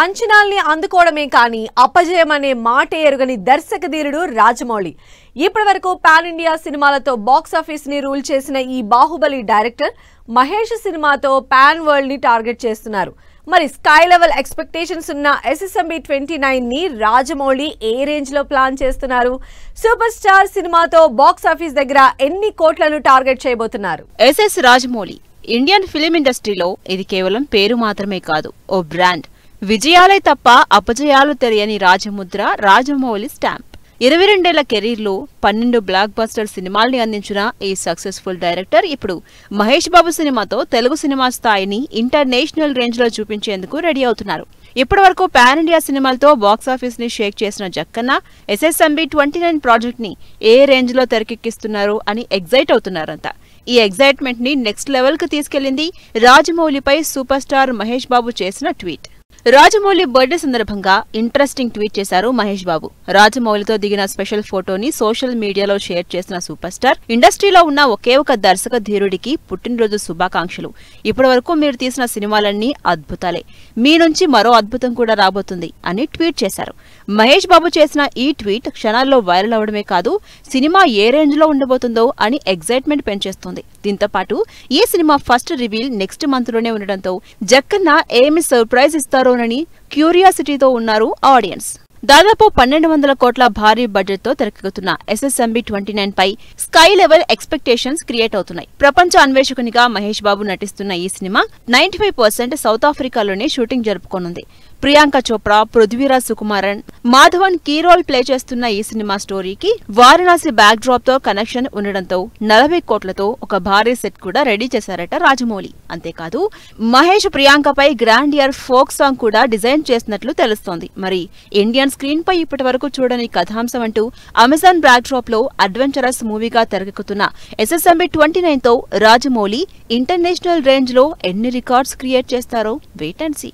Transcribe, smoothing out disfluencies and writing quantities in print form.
అంచనాల్ని అందుకోవడమే కానీ అపజయమనే మాటే ఎరుగని దర్శకధీరుడు రాజమౌళి. ఇప్పటివరకు పాన్ ఇండియా సినిమాలతో బాక్సాఫీస్ ని రూల్ చేసిన ఈ బాహుబలి డైరెక్టర్ మహేష్ సినిమాతో పాన్ వరల్డ్ ని టార్గెట్ చేస్తున్నారు. మరి స్కై లెవెల్ ఎక్స్పెక్టేషన్స్ ఉన్న SSMB 29 ని రాజమౌళి ఏ రేంజ్ లో ప్లాన్ చేస్తున్నారు? సూపర్ స్టార్ సినిమాతో బాక్సాఫీస్ దగ్గర ఎన్ని కోట్లను టార్గెట్ చేయబోతున్నారు? SS రాజమౌళి ఇండియన్ ఫిలిం ఇండస్ట్రీలో ఇది కేవలం పేరు మాత్రమే కాదు, ఓ బ్రాండ్. విజయాలే తప్ప అపజయాలు తెలియని రాజముద్ర రాజమౌళి స్టాంప్. 22 ఏళ్ల కెరీర్లో 12 బ్లాక్ బస్టర్ సినిమాల్ని అందించిన ఈ సక్సెస్ఫుల్ డైరెక్టర్ ఇప్పుడు మహేష్ బాబు సినిమాతో తెలుగు సినిమా స్థాయిని ఇంటర్నేషనల్ రేంజ్ లో చూపించేందుకు రెడీ అవుతున్నారు. ఇప్పటివరకు పాన్ ఇండియా సినిమాలతో బాక్సాఫీస్ ని షేక్ చేసిన జక్కన్న SSMB 29 ప్రాజెక్ట్ ని ఏ రేంజ్ లో తెరకెక్కిస్తున్నారు అని ఎగ్జైట్ అవుతున్నారంతా. ఈ ఎగ్జైట్మెంట్ ని నెక్స్ట్ లెవెల్ కు తీసుకెళ్లింది రాజమౌళిపై సూపర్ స్టార్ మహేష్ బాబు చేసిన ట్వీట్. రాజమౌళి బర్త్డే సందర్భంగా ఇంట్రెస్టింగ్ ట్వీట్ చేశారు మహేష్ బాబు. రాజమౌళితో దిగిన స్పెషల్ ఫోటోని సోషల్ మీడియాలో షేర్ చేసిన సూపర్ స్టార్, ఇండస్ట్రీలో ఉన్న ఒకే ఒక దర్శక ధీరుడికి పుట్టినరోజు శుభాకాంక్షలు. ఇప్పటివరకు మీరు తీసిన సినిమాలన్నీ అద్భుతాలే, మీ నుంచి మరో అద్భుతం కూడా రాబోతుంది అని ట్వీట్ చేశారు. మహేష్ బాబు చేసిన ఈ ట్వీట్ క్షణాల్లో వైరల్ అవడమే కాదు, సినిమా ఏ రేంజ్ లో ఉండబోతుందో అని ఎగ్జైట్మెంట్ పెంచేస్తోంది. దీంతో పాటు ఈ cinema first reveal next month లోనే ఉండడంతో జక్కన్న ఏమి సర్ప్రైజ్ ఇస్తారోనని క్యూరియాసిటీతో ఉన్నారు ఆడియన్స్. దాదాపు 1200 కోట్ల భారీ బడ్జెట్ తో తెరకెక్కుతున్న SSMB 29 పై స్కై లెవెల్ ఎక్స్పెక్టేషన్స్ క్రియేట్ అవుతున్నాయి. ప్రపంచ అన్వేషకునిగా మహేష్ బాబు నటిస్తున్న ఈ సినిమా 95% సౌత్ ఆఫ్రికాలోనే షూటింగ్ జరుపుకోనుంది. Priyanka Chopra, Prithviraj Sukumaran, Madhavan key role play చేస్తున్న ఈ సినిమా స్టోరీకి వారణాసి బ్యాక్ డ్రాప్ తో కనెక్షన్ ఉండడంతో 40 కోట్లతో ఒక భారీ సెట్ కూడా రెడీ చేశారట రాజమౌళి. అంతేకాదు మహేష్ ప్రియాంకపై గ్రాండ్ ఇయర్ ఫోక్ సాంగ్ కూడా డిజైన్ చేసినట్లు తెలుస్తోంది. మరి ఇండియన్ స్క్రీన్ పై ఇప్పటి వరకు చూడని కథాంశం అంటూ అమెజాన్ బ్యాక్ డ్రాప్ లో అడ్వెంచరస్ మూవీగా తెరకెక్కుతున్న SSMB 29 తో రాజమౌళి ఇంటర్నేషనల్ రేంజ్ లో ఎన్ని రికార్డ్స్ క్రియేట్ చేస్తారో వెయిట్ అండ్ సీ.